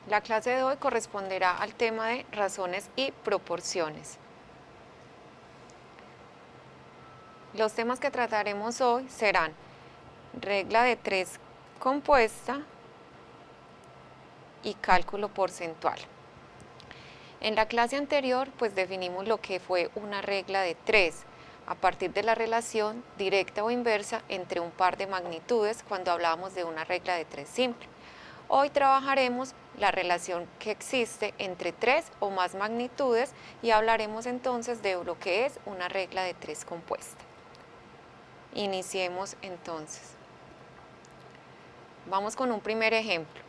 La clase de hoy corresponderá al tema de razones y proporciones. Los temas que trataremos hoy serán regla de 3 compuesta y cálculo porcentual. En la clase anterior pues definimos lo que fue una regla de 3 a partir de la relación directa o inversa entre un par de magnitudes cuando hablábamos de una regla de 3 simple. Hoy trabajaremos la relación que existe entre 3 o más magnitudes y hablaremos entonces de lo que es una regla de 3 compuesta. Iniciemos entonces. Vamos con un primer ejemplo.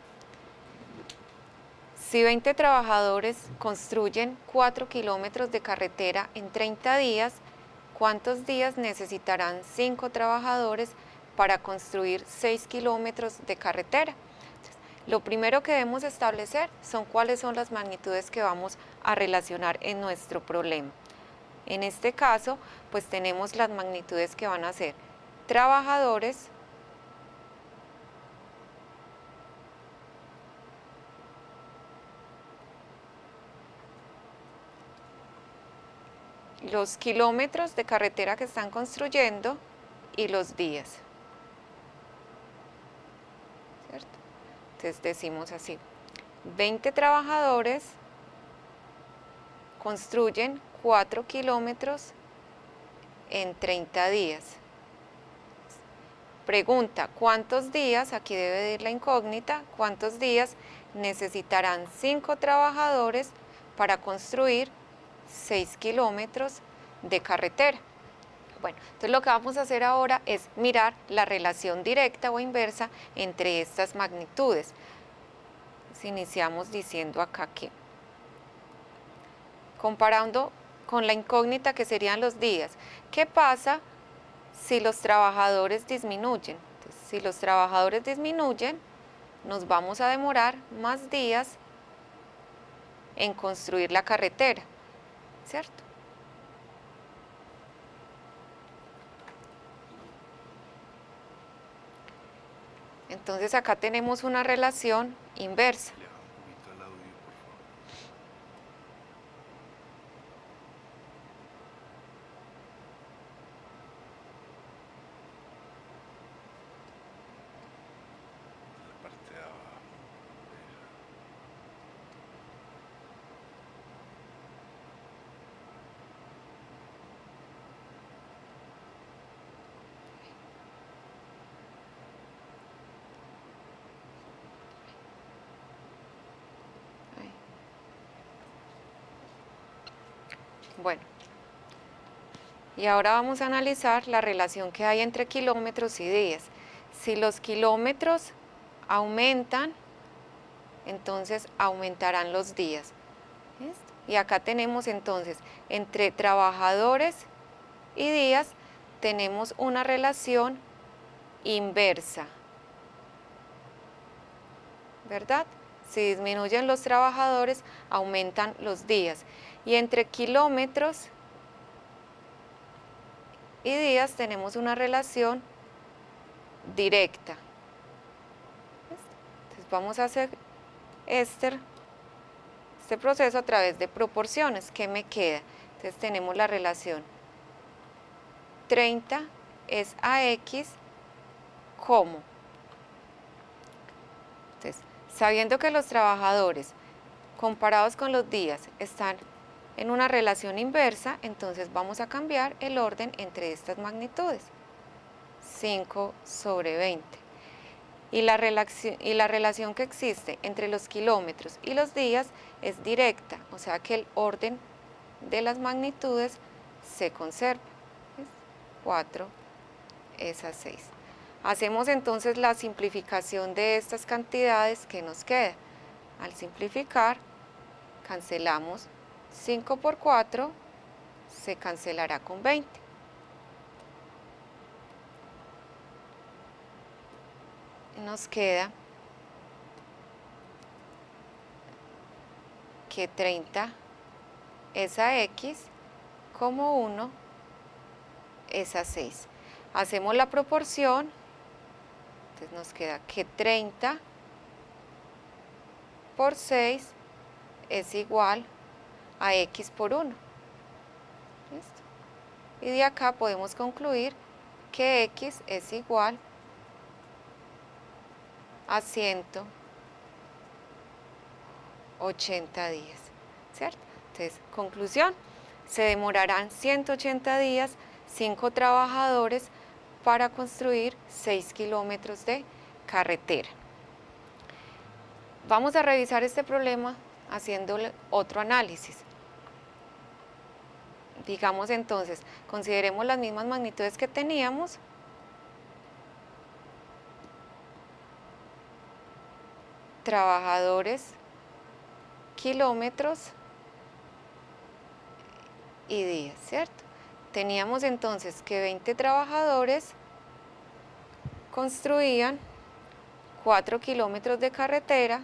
Si 20 trabajadores construyen 4 kilómetros de carretera en 30 días, ¿cuántos días necesitarán 5 trabajadores para construir 6 kilómetros de carretera? Lo primero que debemos establecer son cuáles son las magnitudes que vamos a relacionar en nuestro problema. En este caso, pues tenemos las magnitudes que van a ser trabajadores los kilómetros de carretera que están construyendo y los días. ¿Cierto? Entonces decimos así, 20 trabajadores construyen 4 kilómetros en 30 días. Pregunta, ¿cuántos días, aquí debe ir la incógnita, cuántos días necesitarán 5 trabajadores para construir 6 kilómetros de carretera? Bueno, entonces lo que vamos a hacer ahora es mirar la relación directa o inversa entre estas magnitudes. Entonces, iniciamos diciendo acá que, comparando con la incógnita que serían los días, ¿qué pasa si los trabajadores disminuyen? Entonces, si los trabajadores disminuyen, nos vamos a demorar más días en construir la carretera, ¿cierto? Entonces acá tenemos una relación inversa. Bueno, y ahora vamos a analizar la relación que hay entre kilómetros y días. Si los kilómetros aumentan, entonces aumentarán los días. ¿Listo? Y acá tenemos entonces, entre trabajadores y días, tenemos una relación inversa, ¿verdad? Si disminuyen los trabajadores, aumentan los días. Y entre kilómetros y días tenemos una relación directa. Entonces vamos a hacer este proceso a través de proporciones. ¿Qué me queda? Entonces tenemos la relación 30 es a X como. Entonces, sabiendo que los trabajadores comparados con los días están en una relación inversa, entonces vamos a cambiar el orden entre estas magnitudes. 5 sobre 20. Y la relación que existe entre los kilómetros y los días es directa, o sea que el orden de las magnitudes se conserva. 4 es a 6. Hacemos entonces la simplificación de estas cantidades que nos queda. Al simplificar, cancelamos 5 por 4, se cancelará con 20. Nos queda que 30 es a X, como 1 es a 6. Hacemos la proporción, entonces nos queda que 30 por 6 es igual a X por 1. ¿Listo? Y de acá podemos concluir que X es igual a 180 días, ¿cierto? Entonces, conclusión, se demorarán 180 días 5 trabajadores para construir 6 kilómetros de carretera. Vamos a revisar este problema haciéndole otro análisis. Digamos entonces, consideremos las mismas magnitudes que teníamos. Trabajadores, kilómetros y días, ¿cierto? Teníamos entonces que 20 trabajadores construían 4 kilómetros de carretera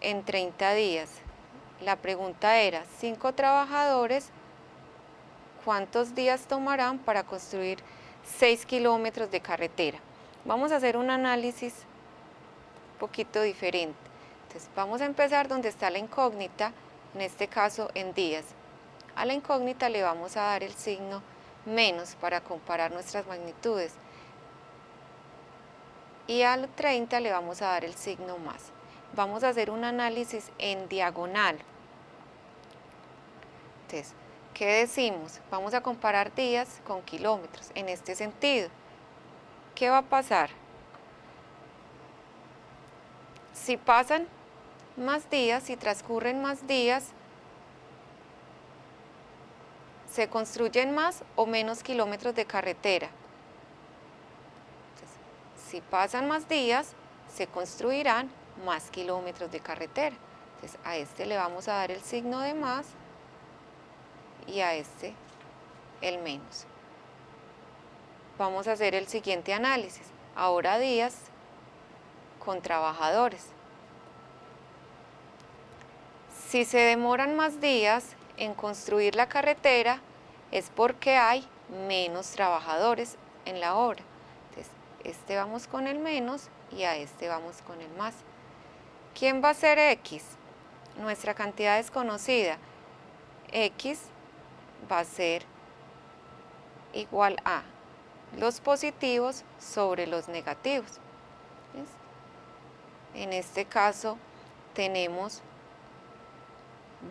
en 30 días. La pregunta era, 5 trabajadores, ¿cuántos días tomarán para construir 6 kilómetros de carretera? Vamos a hacer un análisis un poquito diferente. Entonces, vamos a empezar donde está la incógnita, en este caso en días. A la incógnita le vamos a dar el signo menos para comparar nuestras magnitudes. Y al 30 le vamos a dar el signo más. Vamos a hacer un análisis en diagonal. Entonces, ¿qué decimos? Vamos a comparar días con kilómetros en este sentido. ¿Qué va a pasar? Si pasan más días, si transcurren más días, ¿se construyen más o menos kilómetros de carretera? Entonces, si pasan más días, se construirán más kilómetros de carretera. Entonces, a este le vamos a dar el signo de más y a este el menos. Vamos a hacer el siguiente análisis. Ahora días con trabajadores. Si se demoran más días en construir la carretera, es porque hay menos trabajadores en la obra. Entonces, este vamos con el menos y a este vamos con el más. ¿Quién va a ser X? Nuestra cantidad desconocida. X va a ser igual a los positivos sobre los negativos. ¿Listo? En este caso tenemos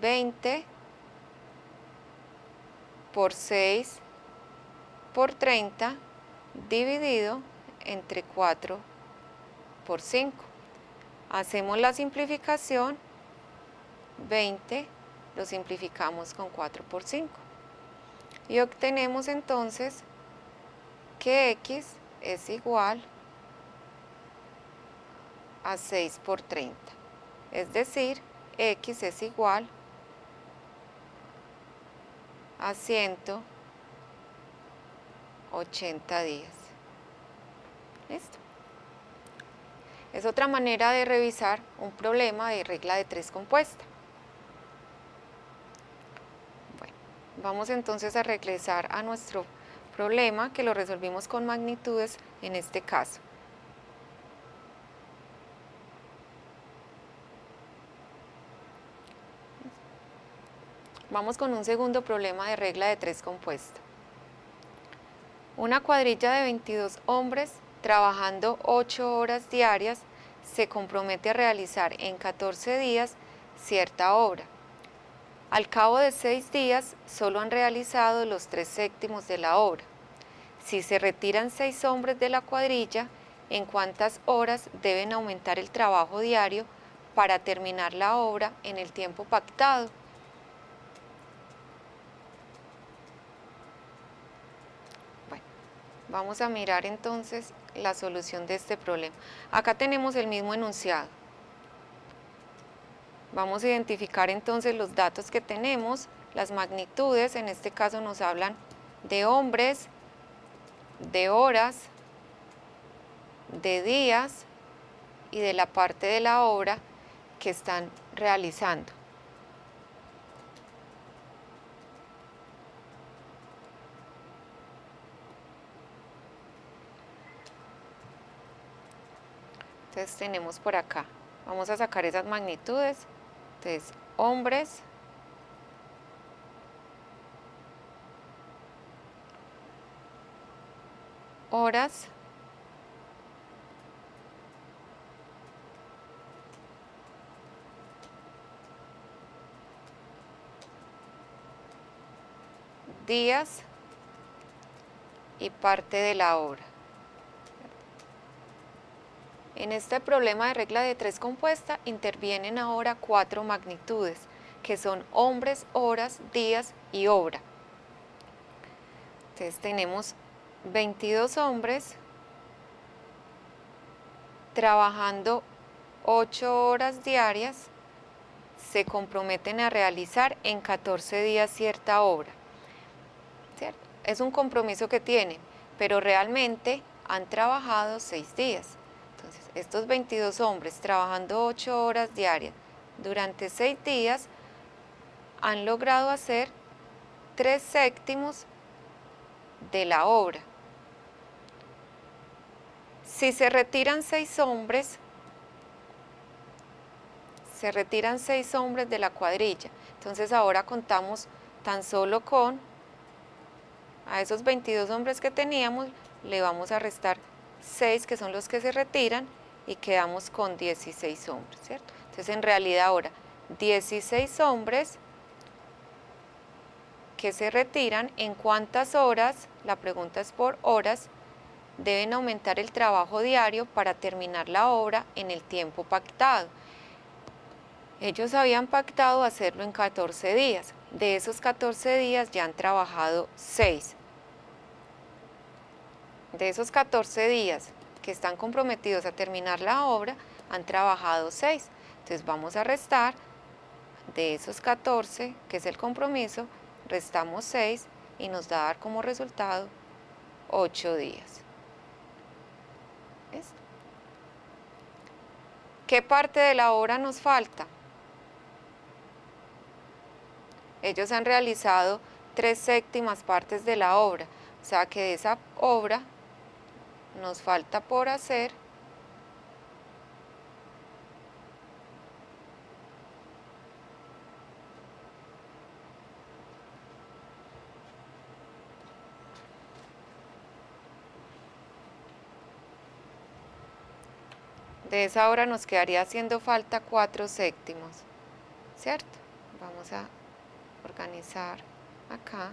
20 por 6 por 30 dividido entre 4 por 5. Hacemos la simplificación, 20 lo simplificamos con 4 por 5. Y obtenemos entonces que X es igual a 6 por 30. Es decir, X es igual a 180 días. ¿Listo? Es otra manera de revisar un problema de regla de 3 compuesta. Bueno, vamos entonces a regresar a nuestro problema que lo resolvimos con magnitudes en este caso. Vamos con un segundo problema de regla de 3 compuesta. Una cuadrilla de 22 hombres trabajando 8 horas diarias se compromete a realizar en 14 días cierta obra. Al cabo de 6 días solo han realizado los 3/7 de la obra. Si se retiran 6 hombres de la cuadrilla, ¿en cuántas horas deben aumentar el trabajo diario para terminar la obra en el tiempo pactado? Bueno, vamos a mirar entonces la solución de este problema. Acá tenemos el mismo enunciado. Vamos a identificar entonces los datos que tenemos, las magnitudes, en este caso nos hablan de hombres, de horas, de días y de la parte de la obra que están realizando. Entonces tenemos por acá, vamos a sacar esas magnitudes. Entonces, hombres, horas, días y parte de la hora. En este problema de regla de 3 compuesta intervienen ahora 4 magnitudes, que son hombres, horas, días y hora. Entonces tenemos 22 hombres trabajando 8 horas diarias, se comprometen a realizar en 14 días cierta obra. ¿Cierto? Es un compromiso que tienen, pero realmente han trabajado 6 días. Entonces, estos 22 hombres trabajando 8 horas diarias durante 6 días han logrado hacer 3/7 de la obra. Si se retiran 6 hombres, se retiran 6 hombres de la cuadrilla. Entonces ahora contamos tan solo con, a esos 22 hombres que teníamos, le vamos a restar 6 que son los que se retiran y quedamos con 16 hombres, ¿cierto? Entonces en realidad ahora 16 hombres que se retiran, ¿en cuántas horas? La pregunta es por horas. Deben aumentar el trabajo diario para terminar la obra en el tiempo pactado. Ellos habían pactado hacerlo en 14 días. De esos 14 días ya han trabajado 6. De esos 14 días que están comprometidos a terminar la obra, han trabajado 6. Entonces vamos a restar de esos 14, que es el compromiso, restamos 6 y nos da a dar como resultado 8 días. ¿Listo? ¿Qué parte de la obra nos falta? Ellos han realizado 3/7 partes de la obra, o sea que de esa obra nos falta por hacer de esa obra nos quedaría haciendo falta 4/7, ¿cierto? Vamos a organizar acá.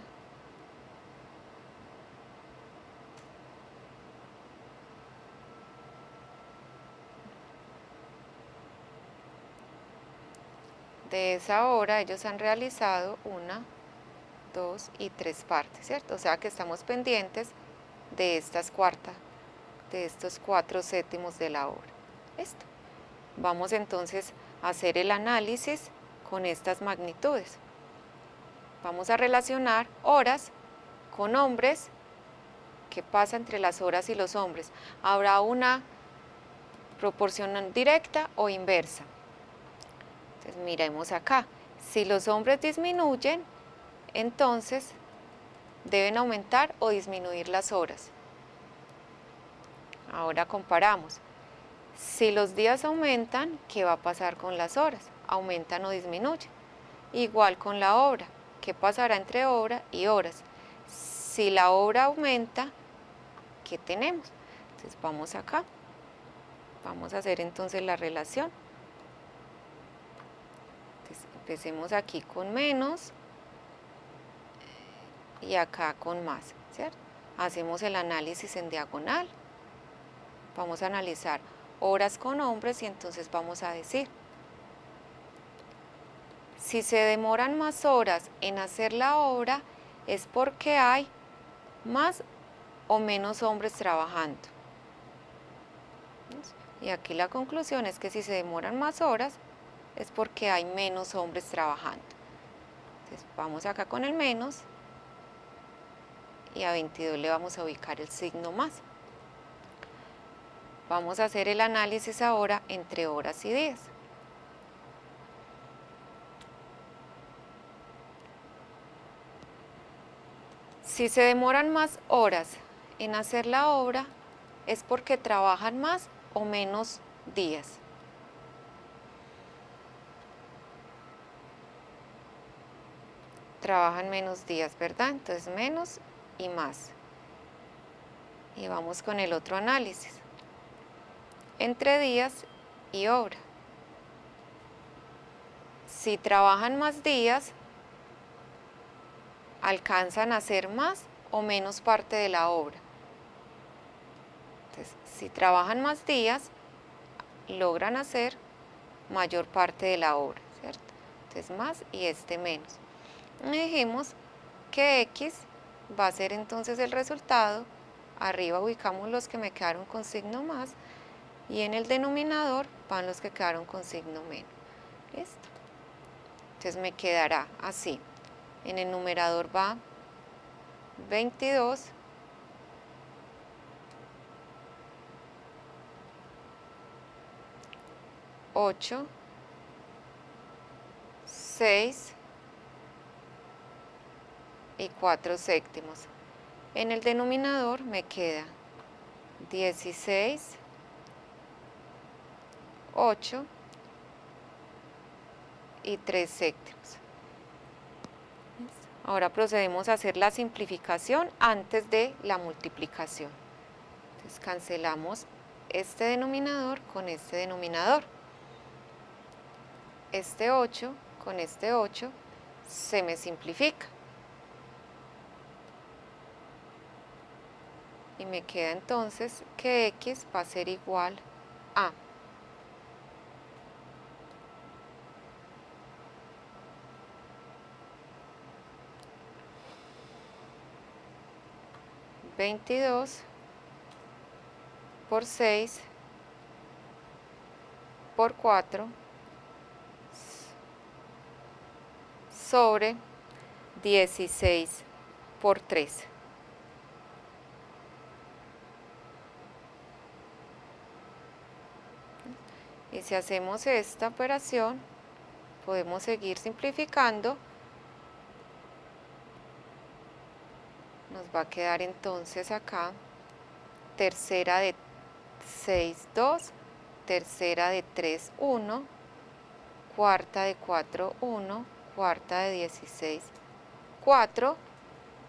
De esa obra ellos han realizado 1, 2 y 3 partes, ¿cierto? O sea que estamos pendientes de estas de estos 4/7 de la obra. ¿Listo? Vamos entonces a hacer el análisis con estas magnitudes. Vamos a relacionar horas con hombres. ¿Qué pasa entre las horas y los hombres? ¿Habrá una proporción directa o inversa? Entonces miremos acá. Si los hombres disminuyen, entonces deben aumentar o disminuir las horas. Ahora comparamos. Si los días aumentan, ¿qué va a pasar con las horas? ¿Aumentan o disminuyen? Igual con la obra. ¿Qué pasará entre obra y horas? Si la obra aumenta, ¿qué tenemos? Entonces vamos acá. Vamos a hacer entonces la relación. Entonces, empecemos aquí con menos y acá con más, ¿cierto? Hacemos el análisis en diagonal. Vamos a analizar horas con hombres y entonces vamos a decir, si se demoran más horas en hacer la obra, es porque hay más o menos hombres trabajando. Y aquí la conclusión es que si se demoran más horas, es porque hay menos hombres trabajando. Entonces vamos acá con el menos y a 22 le vamos a ubicar el signo más. Vamos a hacer el análisis ahora entre horas y días. Si se demoran más horas en hacer la obra, es porque trabajan más o menos días. Trabajan menos días, ¿verdad? Entonces menos y más. Y vamos con el otro análisis. Entre días y hora. Si trabajan más días, alcanzan a hacer más o menos parte de la obra. Entonces, si trabajan más días, logran hacer mayor parte de la obra, ¿cierto? Entonces más y menos. Y dijimos que X va a ser entonces el resultado. Arriba ubicamos los que me quedaron con signo más y en el denominador van los que quedaron con signo menos. ¿Listo? Entonces me quedará así. En el numerador va 22 8 6 y 4 séptimos. En el denominador me queda 16 8 y 3 séptimos. Ahora procedemos a hacer la simplificación antes de la multiplicación. Entonces cancelamos este denominador con este denominador. Este 8 con este 8 se me simplifica. Y me queda entonces que X va a ser igual a 22 por 6 por 4 sobre 16 por 3. Y si hacemos esta operación, podemos seguir simplificando. Nos va a quedar entonces acá tercera de 6, 2, tercera de 3, 1, cuarta de 4, 1, cuarta de 16, 4.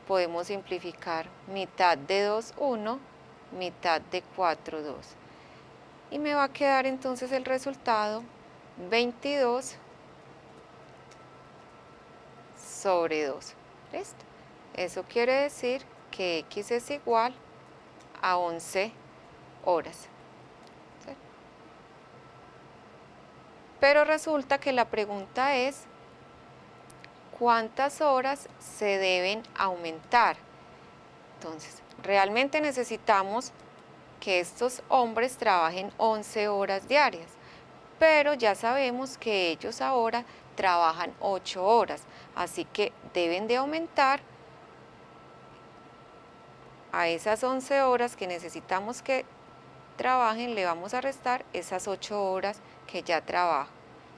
Podemos simplificar mitad de 2, 1, mitad de 4, 2. Y me va a quedar entonces el resultado 22 sobre 2. ¿Listo? Eso quiere decir que X es igual a 11 horas. ¿Sí? Pero resulta que la pregunta es, ¿cuántas horas se deben aumentar? Entonces, realmente necesitamos que estos hombres trabajen 11 horas diarias, pero ya sabemos que ellos ahora trabajan 8 horas, así que deben de aumentar a esas 11 horas que necesitamos que trabajen, le vamos a restar esas 8 horas que ya trabajan.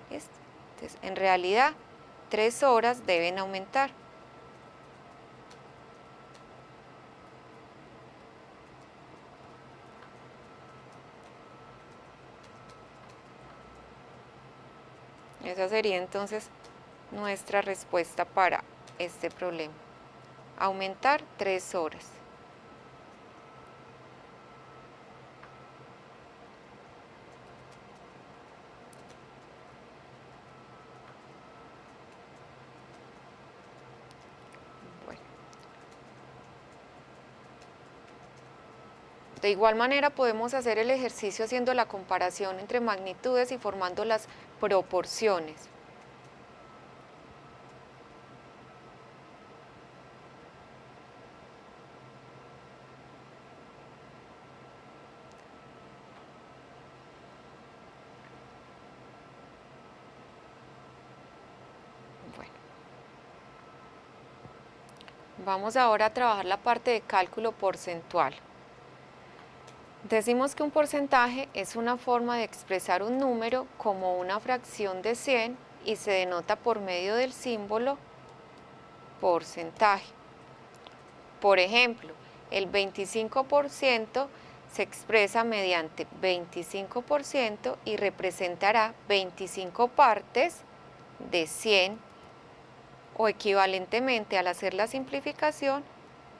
¿Listo? Entonces, en realidad, 3 horas deben aumentar. Esa sería entonces nuestra respuesta para este problema. Aumentar 3 horas. Bueno. De igual manera podemos hacer el ejercicio haciendo la comparación entre magnitudes y formando las proporciones. Bueno. Vamos ahora a trabajar la parte de cálculo porcentual. Decimos que un porcentaje es una forma de expresar un número como una fracción de 100 y se denota por medio del símbolo porcentaje. Por ejemplo, el 25% se expresa mediante 25% y representará 25 partes de 100 o equivalentemente al hacer la simplificación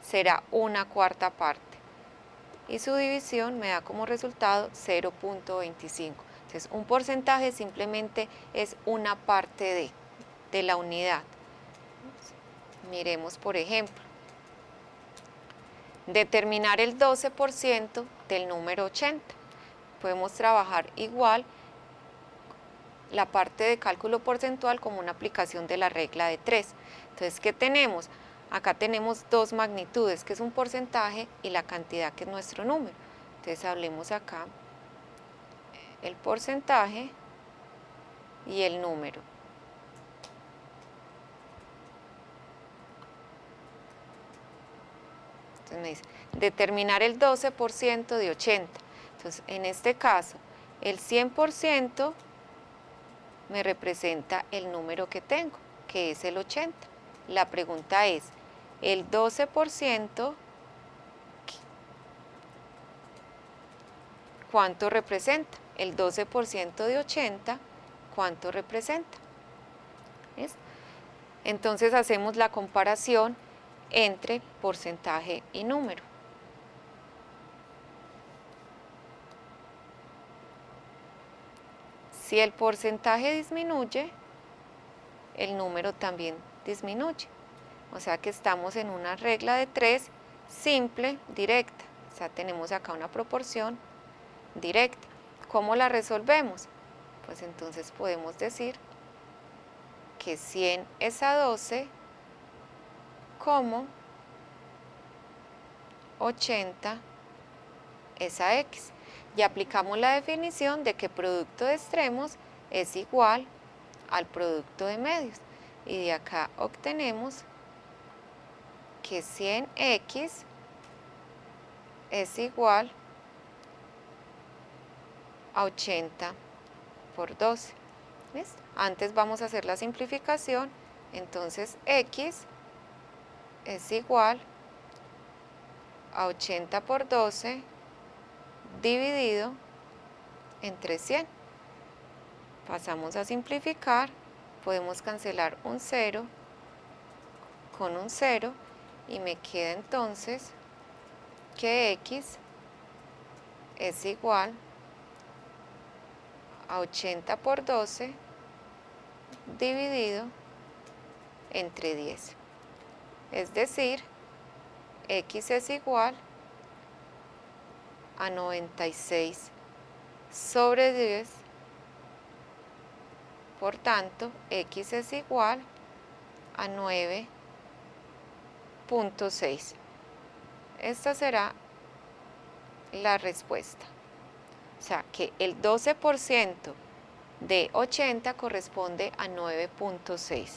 será una cuarta parte y su división me da como resultado 0.25. Entonces un porcentaje simplemente es una parte de la unidad. Miremos por ejemplo, determinar el 12% del número 80. Podemos trabajar igual la parte de cálculo porcentual como una aplicación de la regla de 3. Entonces, ¿qué tenemos? Acá tenemos dos magnitudes, que es un porcentaje, y la cantidad, que es nuestro número. Entonces, hablemos acá el porcentaje y el número. Entonces, me dice, determinar el 12% de 80. Entonces, en este caso, el 100% me representa el número que tengo, que es el 80. La pregunta es, el 12%, ¿cuánto representa? El 12% de 80, ¿cuánto representa? ¿Ves? Entonces hacemos la comparación entre porcentaje y número. Si el porcentaje disminuye, el número también disminuye. O sea que estamos en una regla de 3 simple, directa. O sea, tenemos acá una proporción directa. ¿Cómo la resolvemos? Pues entonces podemos decir que 100 es a 12 como 80 es a x. Y aplicamos la definición de que producto de extremos es igual al producto de medios. Y de acá obtenemos que 100x es igual a 80 por 12. ¿Ves? Antes vamos a hacer la simplificación, entonces x es igual a 80 por 12 dividido entre 100. Pasamos a simplificar, podemos cancelar un 0 con un 0 y me queda entonces que x es igual a 80 por 12 dividido entre 10. Es decir, x es igual a 96 sobre 10. Por tanto, x es igual a 9.6. Esta será la respuesta. O sea, que el 12% de 80 corresponde a 9.6.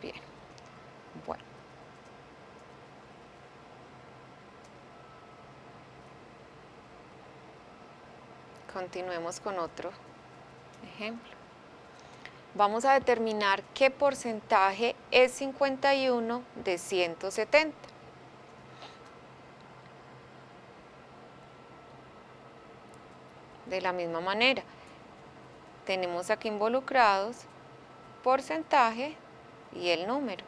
Bien, bueno. Continuemos con otro ejemplo. Vamos a determinar qué porcentaje es 51 de 170. De la misma manera, tenemos aquí involucrados porcentaje y el número.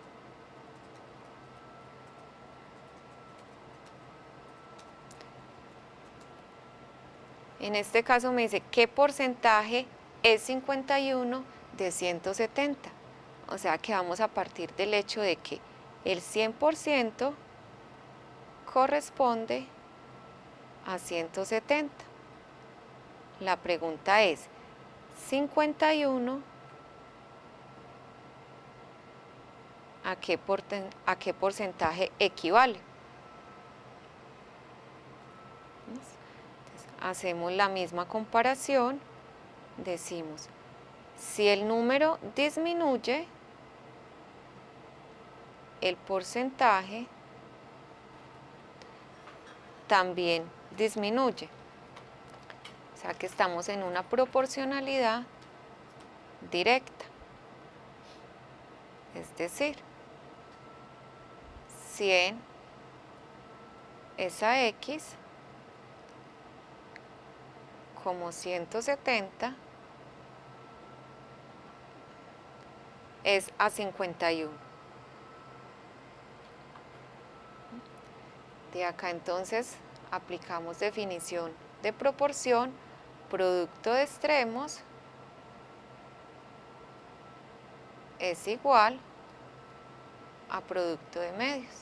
En este caso me dice, ¿qué porcentaje es 51 de 170? O sea que vamos a partir del hecho de que el 100% corresponde a 170. La pregunta es, 51, ¿a qué porcentaje equivale? Hacemos la misma comparación, decimos, si el número disminuye, el porcentaje también disminuye. O sea que estamos en una proporcionalidad directa. Es decir, 100 es a X como 170 es a 51. De acá entonces aplicamos definición de proporción, producto de extremos es igual a producto de medios.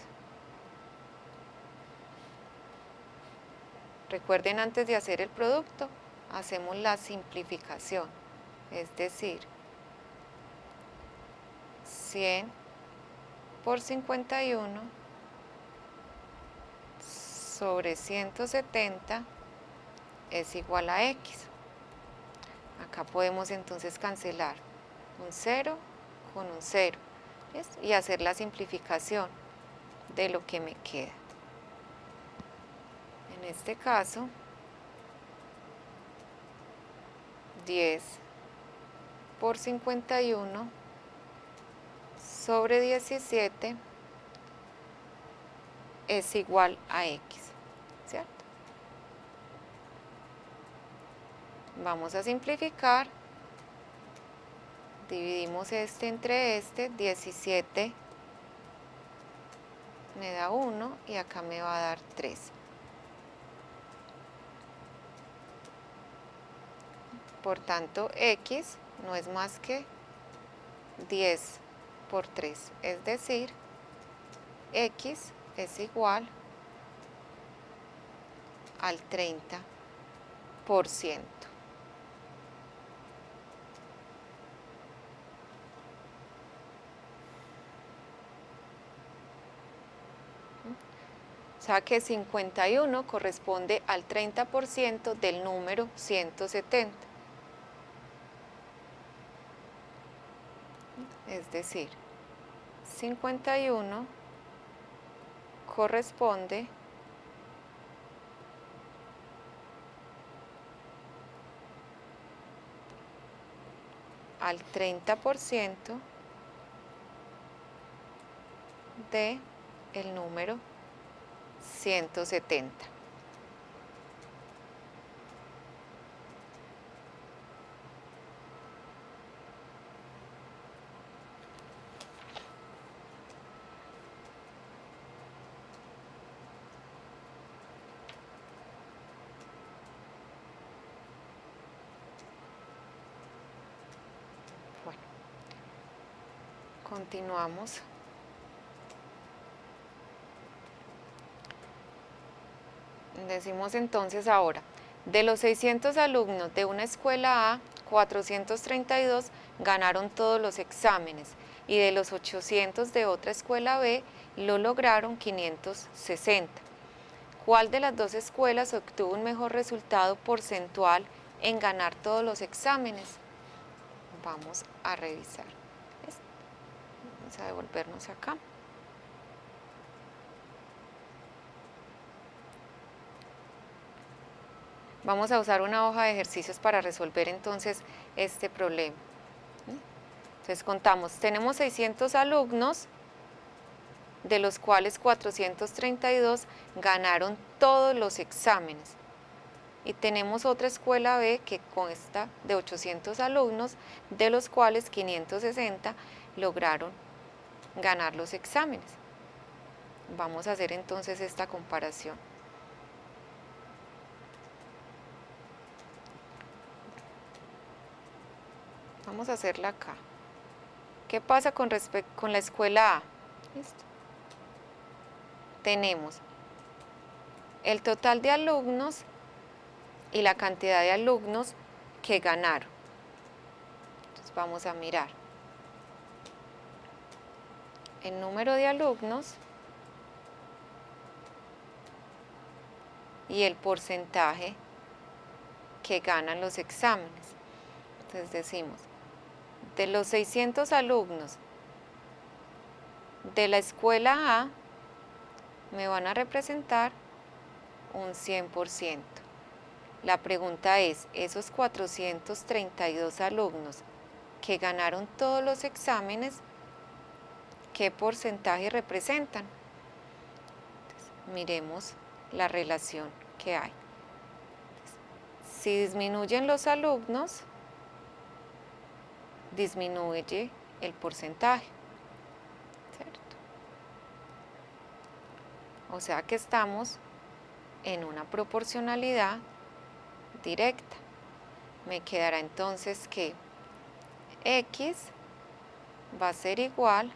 Recuerden, antes de hacer el producto, hacemos la simplificación, es decir, 100 por 51 sobre 170 es igual a X. Acá podemos entonces cancelar un 0 con un 0, ¿listo? Y hacer la simplificación de lo que me queda. En este caso, 10 por 51 sobre 17 es igual a X, ¿cierto? Vamos a simplificar. Dividimos este entre este, 17 me da 1 y acá me va a dar 3. Por tanto, X no es más que 10 por 3, es decir, X es igual al 30%. O sea que 51 corresponde al 30% del número 170. Es decir, 51 corresponde al 30% de el número 170. Bueno, continuamos. Decimos entonces ahora, de los 600 alumnos de una escuela A, 432 ganaron todos los exámenes y de los 800 de otra escuela B lo lograron 560. ¿Cuál de las dos escuelas obtuvo un mejor resultado porcentual en ganar todos los exámenes? Vamos a revisar. Vamos a devolvernos acá. Vamos a usar una hoja de ejercicios para resolver entonces este problema. Entonces contamos, tenemos 600 alumnos, de los cuales 432 ganaron todos los exámenes. Y tenemos otra escuela B que consta de 800 alumnos, de los cuales 560 lograron ganar los exámenes. Vamos a hacer entonces esta comparación. Vamos a hacerla acá. ¿Qué pasa con la escuela A? ¿Listo? Tenemos el total de alumnos y la cantidad de alumnos que ganaron. Entonces vamos a mirar el número de alumnos y el porcentaje que ganan los exámenes. Entonces decimos, de los 600 alumnos, de la escuela A me van a representar un 100%. La pregunta es, esos 432 alumnos que ganaron todos los exámenes, ¿qué porcentaje representan? Entonces, miremos la relación que hay. Si disminuyen los alumnos, disminuye el porcentaje, ¿cierto? O sea que estamos en una proporcionalidad directa. Me quedará entonces que X va a ser igual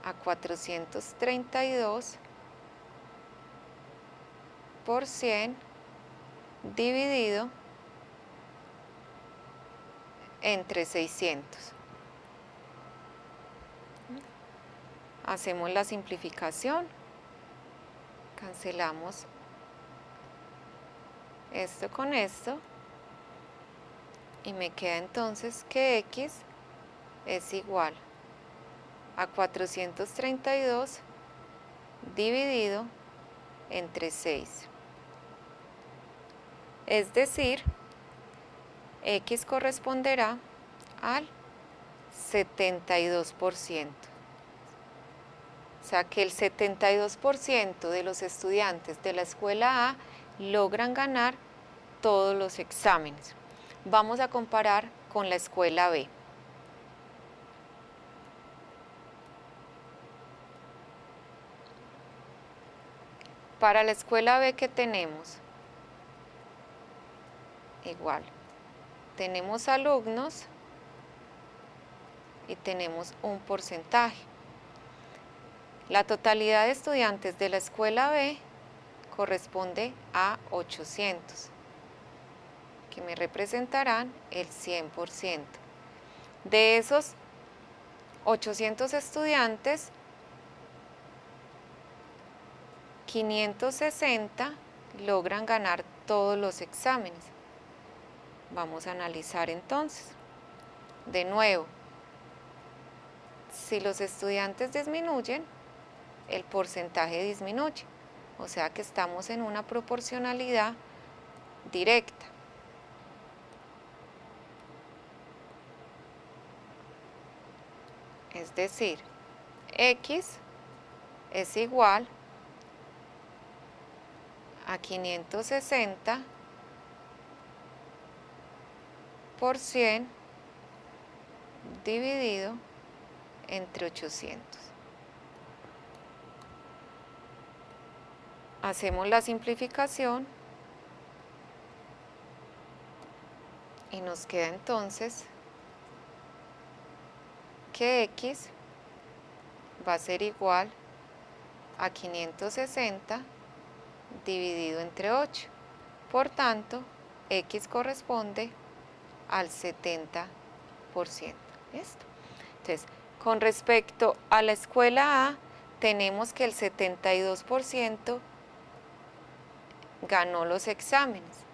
a 432 por 100 dividido entre 600. Hacemos la simplificación, cancelamos esto con esto y me queda entonces que X es igual a 432 dividido entre 6. Es decir, X corresponderá al 72%. O sea que el 72% de los estudiantes de la escuela A logran ganar todos los exámenes. Vamos a comparar con la escuela B. Para la escuela B, ¿qué tenemos? Igual, tenemos alumnos y tenemos un porcentaje. La totalidad de estudiantes de la escuela B corresponde a 800, que me representarán el 100%. De esos 800 estudiantes, 560 logran ganar todos los exámenes. Vamos a analizar entonces. De nuevo, si los estudiantes disminuyen, el porcentaje disminuye. O sea que estamos en una proporcionalidad directa. Es decir, X es igual a 560 por 100 dividido entre 800. Hacemos la simplificación y nos queda entonces que X va a ser igual a 560 dividido entre 8. Por tanto, X corresponde al 70%. ¿Listo? Entonces, con respecto a la escuela A, tenemos que el 72% ganó los exámenes.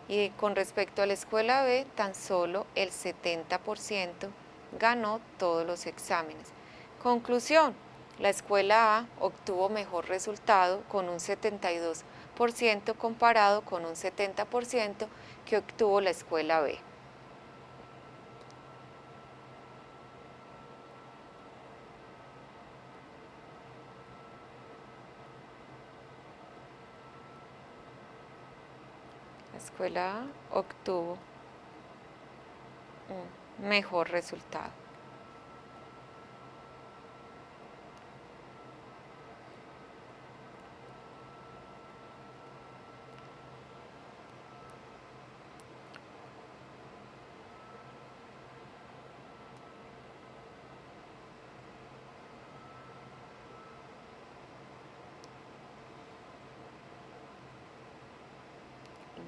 Y con respecto a la escuela B, tan solo el 70% ganó todos los exámenes. Conclusión, la escuela A obtuvo mejor resultado con un 72% comparado con un 70% que obtuvo la escuela B. La escuela A obtuvo un mejor resultado.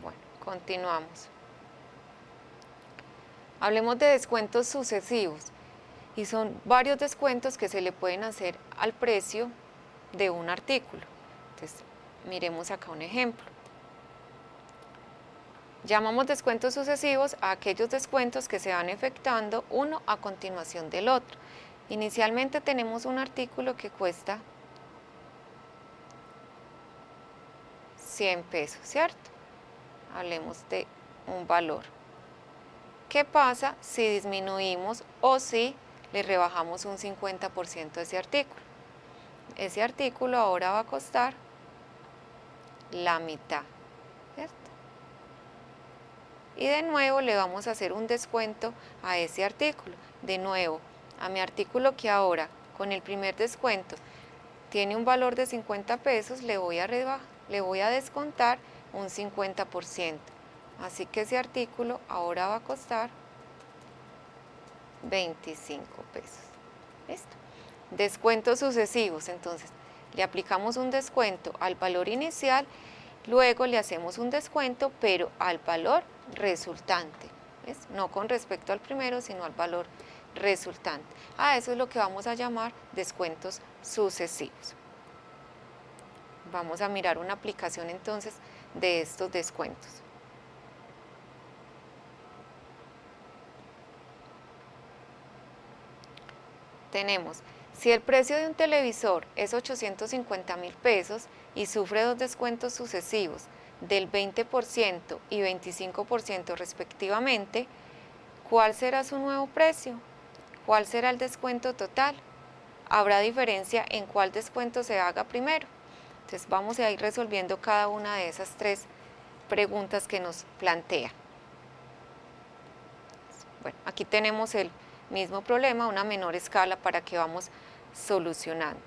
Bueno, continuamos. Hablemos de descuentos sucesivos y son varios descuentos que se le pueden hacer al precio de un artículo. Entonces, miremos acá un ejemplo. Llamamos descuentos sucesivos a aquellos descuentos que se van efectuando uno a continuación del otro. Inicialmente tenemos un artículo que cuesta 100 pesos, ¿cierto? Hablemos de un valor. ¿Qué pasa si disminuimos o si le rebajamos un 50% a ese artículo? Ese artículo ahora va a costar la mitad, ¿cierto? Y de nuevo le vamos a hacer un descuento a ese artículo. De nuevo, a mi artículo que ahora con el primer descuento tiene un valor de 50 pesos, le voy a descontar un 50%. Así que ese artículo ahora va a costar 25 pesos. ¿Listo? Descuentos sucesivos, entonces le aplicamos un descuento al valor inicial, luego le hacemos un descuento, pero al valor resultante, ¿ves? No con respecto al primero, sino al valor resultante. A eso es lo que vamos a llamar descuentos sucesivos. Vamos a mirar una aplicación entonces de estos descuentos. Tenemos, si el precio de un televisor es 850.000 pesos y sufre dos descuentos sucesivos del 20% y 25% respectivamente, ¿cuál será su nuevo precio? ¿Cuál será el descuento total? ¿Habrá diferencia en cuál descuento se haga primero? Entonces vamos a ir resolviendo cada una de esas tres preguntas que nos plantea. Bueno, aquí tenemos el mismo problema, una menor escala para que vamos solucionando.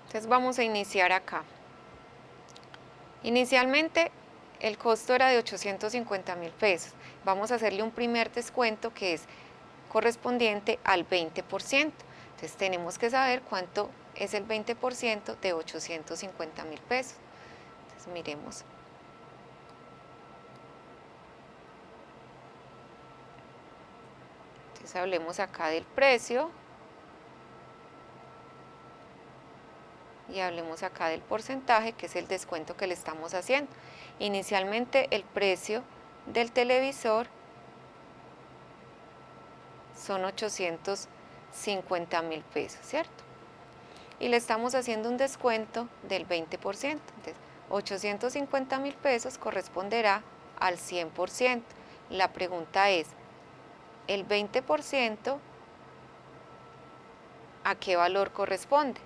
Entonces vamos a iniciar acá. Inicialmente el costo era de 850.000 pesos. Vamos a hacerle un primer descuento que es correspondiente al 20%. Entonces tenemos que saber cuánto es el 20% de 850.000 pesos. Entonces miremos. Entonces hablemos acá del precio. Y hablemos acá del porcentaje, que es el descuento que le estamos haciendo. Inicialmente el precio del televisor son 850.000 pesos, ¿cierto? Y le estamos haciendo un descuento del 20%. Entonces, 850.000 pesos corresponderá al 100%. La pregunta es, ¿el 20% a qué valor corresponde?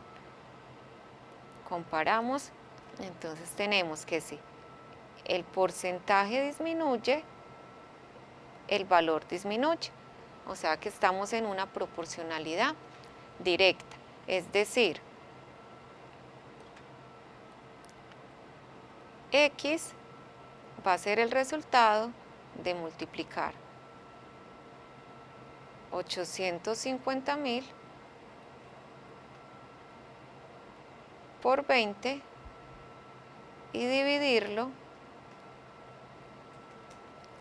Comparamos, entonces tenemos que si el porcentaje disminuye, el valor disminuye. O sea que estamos en una proporcionalidad directa, es decir, X va a ser el resultado de multiplicar 850.000 por 20 y dividirlo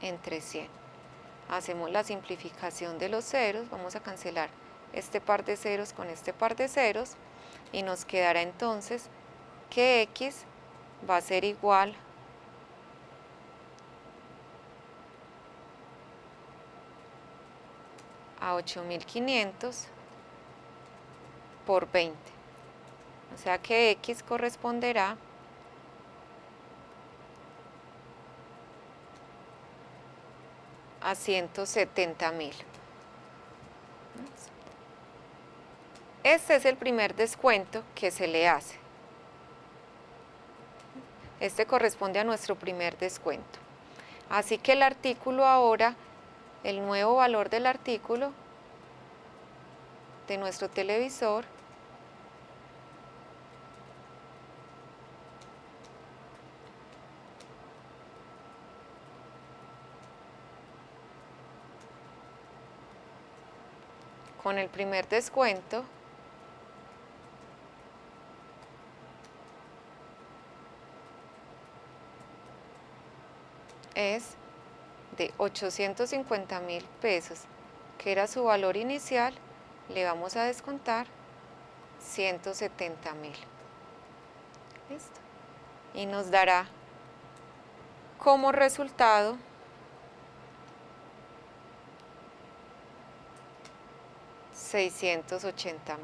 entre 100. Hacemos la simplificación de los ceros, vamos a cancelar este par de ceros con este par de ceros y nos quedará entonces que X va a ser igual a 8.500 por 20. O sea que X corresponderá a 170.000. Este es el primer descuento que se le hace. Este corresponde a nuestro primer descuento. Así que el artículo ahora, el nuevo valor del artículo de nuestro televisor con el primer descuento es de 850.000 pesos, que era su valor inicial, le vamos a descontar 170.000. ¿Listo? Y nos dará como resultado 680.000.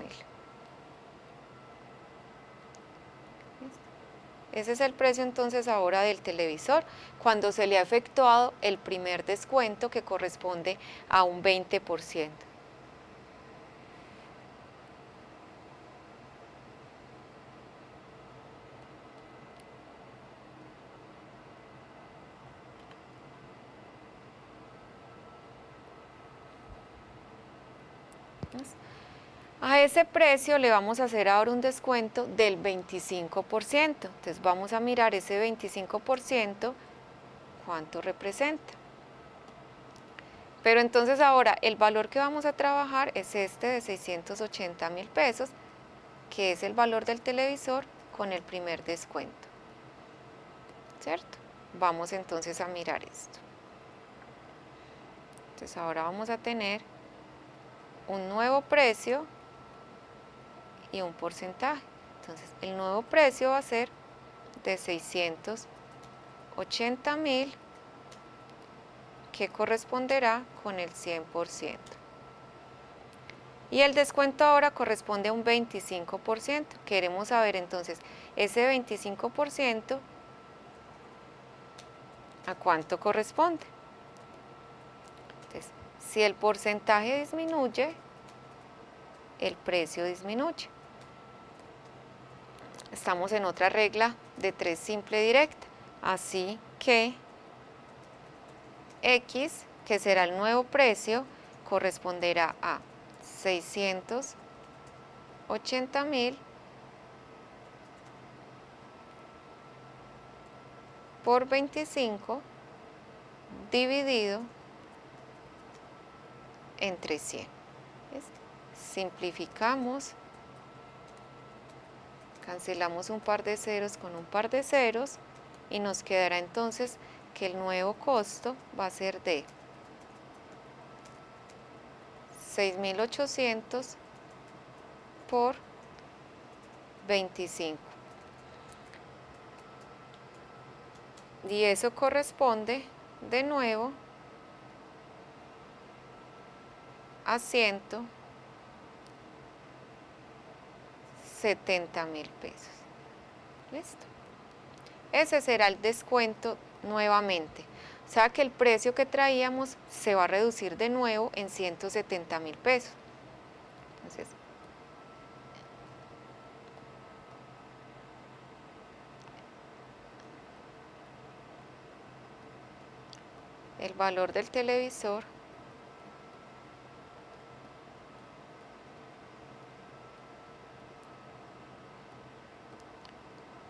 Ese es el precio entonces ahora del televisor cuando se le ha efectuado el primer descuento que corresponde a un 20%. A ese precio le vamos a hacer ahora un descuento del 25%. Entonces vamos a mirar ese 25%, cuánto representa. Pero entonces ahora el valor que vamos a trabajar es este de 680.000 pesos, que es el valor del televisor con el primer descuento. ¿Cierto? Vamos entonces a mirar esto. Entonces ahora vamos a tener un nuevo precio y un porcentaje. Entonces el nuevo precio va a ser de 680.000, que corresponderá con el 100%. Y el descuento ahora corresponde a un 25%. Queremos saber entonces ese 25% a cuánto corresponde. Entonces, si el porcentaje disminuye, el precio disminuye. Estamos en otra regla de 3 simple directa. Así que X, que será el nuevo precio, corresponderá a 680.000 por 25 dividido entre 100. ¿Ves? Simplificamos, cancelamos un par de ceros con un par de ceros y nos quedará entonces que el nuevo costo va a ser de 6.800 por 25. Y eso corresponde de nuevo a 170.000 pesos. ¿Listo? Ese será el descuento nuevamente. O sea que el precio que traíamos se va a reducir de nuevo en 170.000 pesos. Entonces, el valor del televisor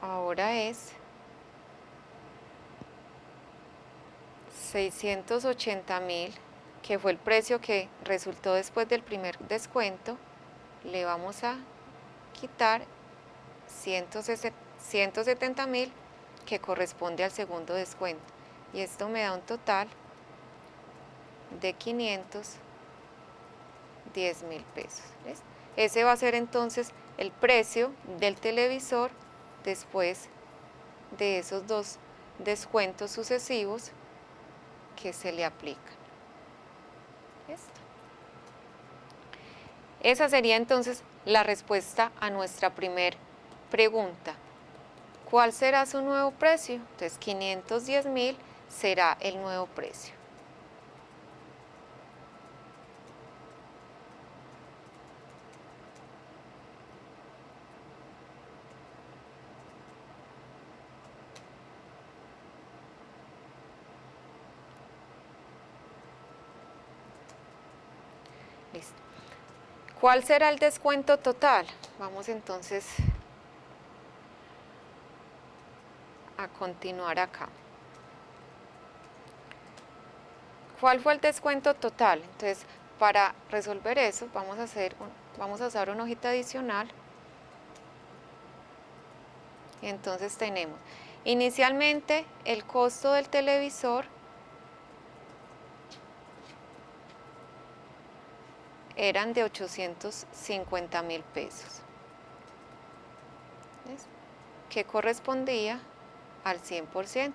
ahora es 680.000, que fue el precio que resultó después del primer descuento. Le vamos a quitar 170.000, que corresponde al segundo descuento. Y esto me da un total de 510.000 pesos. ¿Ves? Ese va a ser entonces el precio del televisor después de esos dos descuentos sucesivos que se le aplican. ¿Listo? Esa sería entonces la respuesta a nuestra primera pregunta. ¿Cuál será su nuevo precio? Entonces 510.000 será el nuevo precio. Listo. ¿Cuál será el descuento total? Vamos entonces a continuar acá. ¿Cuál fue el descuento total? Entonces, para resolver eso, vamos a usar una hojita adicional. Y entonces tenemos, inicialmente, el costo del televisor eran de 850.000 pesos. ¿Ves? que correspondía al 100%.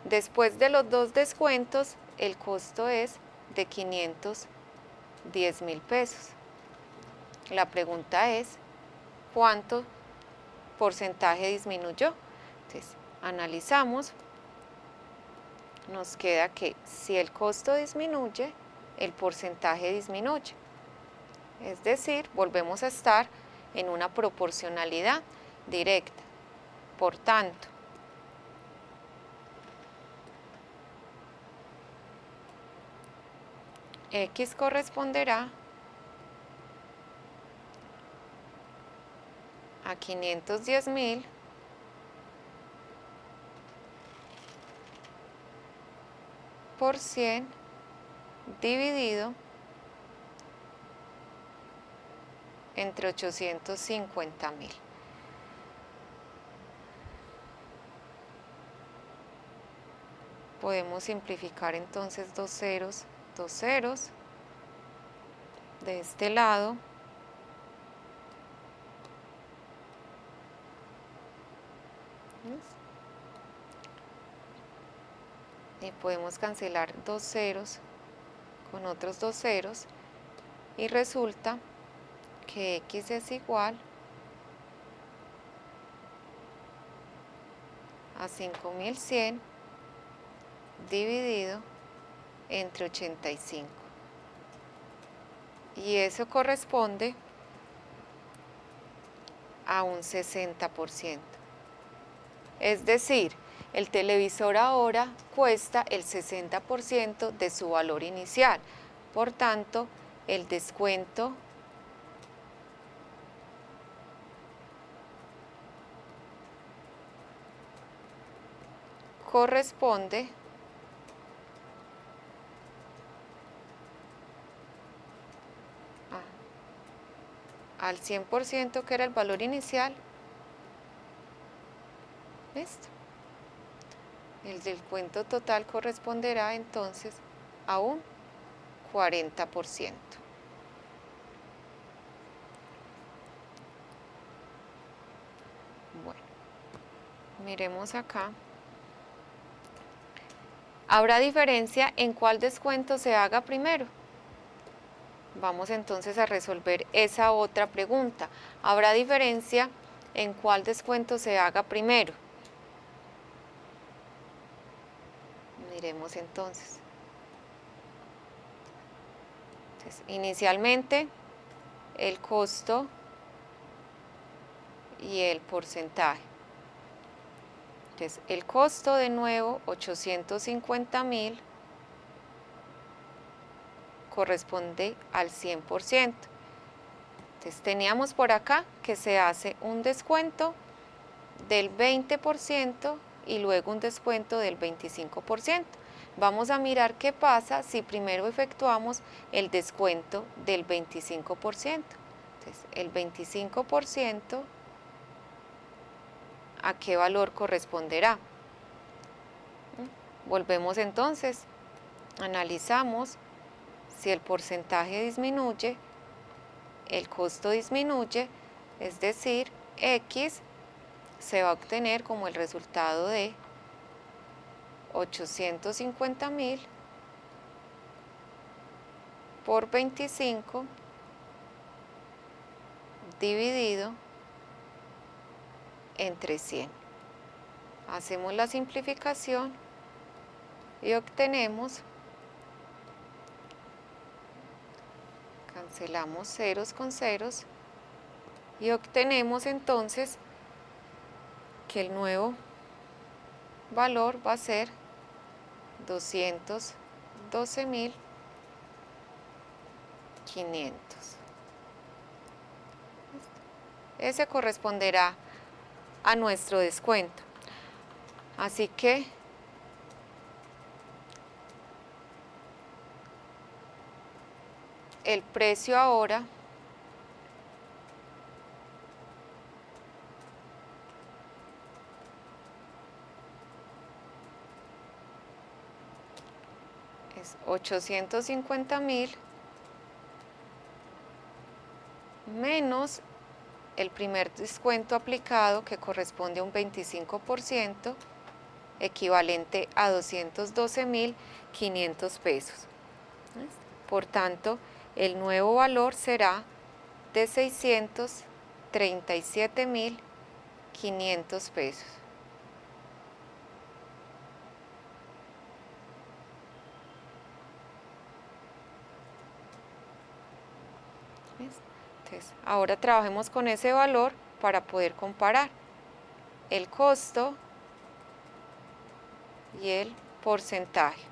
Después de los dos descuentos, el costo es de 510.000 pesos. La pregunta es, ¿cuánto porcentaje disminuyó? Entonces, analizamos, nos queda que si el costo disminuye, el porcentaje disminuye. Es decir, volvemos a estar en una proporcionalidad directa. Por tanto, X corresponderá a 510.000 por 100 dividido entre 850.000. Podemos simplificar entonces dos ceros de este lado. Y podemos cancelar dos ceros con otros dos ceros y resulta que X es igual a 5.100 dividido entre 85. Y eso corresponde a un 60%. Es decir, el televisor ahora cuesta el 60% de su valor inicial. Por tanto, el descuento corresponde al 100% que era el valor inicial. ¿Listo? El descuento total corresponderá entonces a un 40%. Bueno, miremos acá. ¿Habrá diferencia en cuál descuento se haga primero? Vamos entonces a resolver esa otra pregunta. ¿Habrá diferencia en cuál descuento se haga primero? Miremos entonces. Inicialmente, el costo y el porcentaje. Entonces, el costo de nuevo, 850.000, corresponde al 100%. Entonces, teníamos por acá que se hace un descuento del 20% y luego un descuento del 25%. Vamos a mirar qué pasa si primero efectuamos el descuento del 25%. Entonces, el 25%, ¿a qué valor corresponderá? Volvemos entonces, analizamos si el porcentaje disminuye, el costo disminuye, es decir, X se va a obtener como el resultado de 850.000 por 25 dividido entre 100. Hacemos la simplificación y obtenemos, cancelamos ceros con ceros y obtenemos entonces que el nuevo valor va a ser 212.500. Ese corresponderá a nuestro descuento. Así que el precio ahora es 850.000 menos el primer descuento aplicado, que corresponde a un 25%, equivalente a 212.500 pesos. Por tanto, el nuevo valor será de 637.500 pesos. Entonces, ahora trabajemos con ese valor para poder comparar el costo y el porcentaje.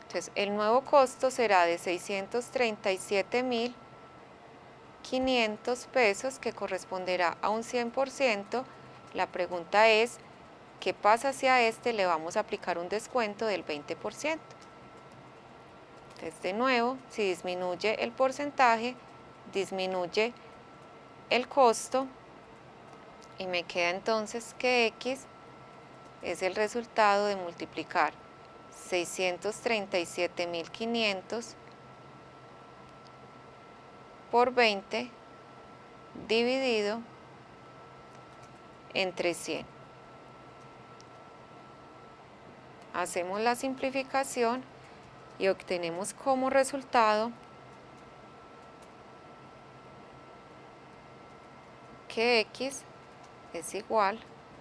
Entonces, el nuevo costo será de 637.500 pesos, que corresponderá a un 100%. La pregunta es, ¿qué pasa si a este le vamos a aplicar un descuento del 20%? Entonces, de nuevo, si disminuye el porcentaje, disminuye el costo, y me queda entonces que X es el resultado de multiplicar 637.500 por 20 dividido entre 100. Hacemos la simplificación y obtenemos como resultado que X es igual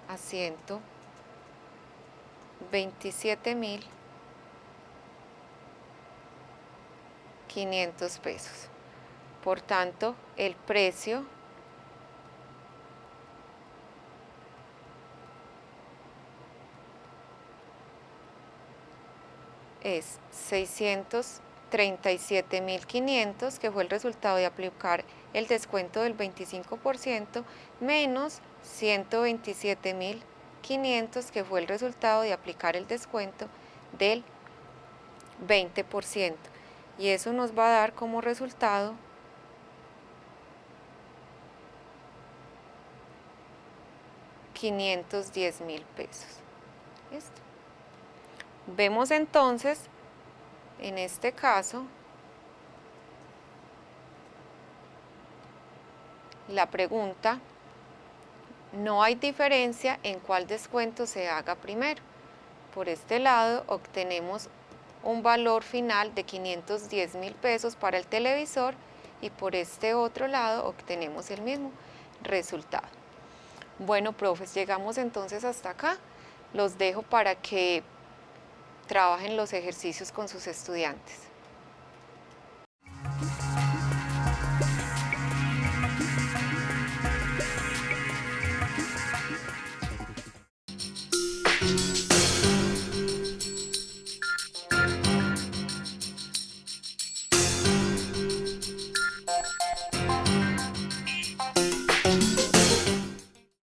a 127.500 pesos. Por tanto, el precio es 637.500, que fue el resultado de aplicar el descuento del 25%, menos 127.500, que fue el resultado de aplicar el descuento del 20%. Y eso nos va a dar como resultado $510.000 pesos. ¿Listo? Vemos entonces, en este caso, la pregunta: no hay diferencia en cuál descuento se haga primero. Por este lado obtenemos un valor final de 510.000 pesos para el televisor, y por este otro lado obtenemos el mismo resultado. Bueno, profes, llegamos entonces hasta acá. Los dejo para que trabajen los ejercicios con sus estudiantes.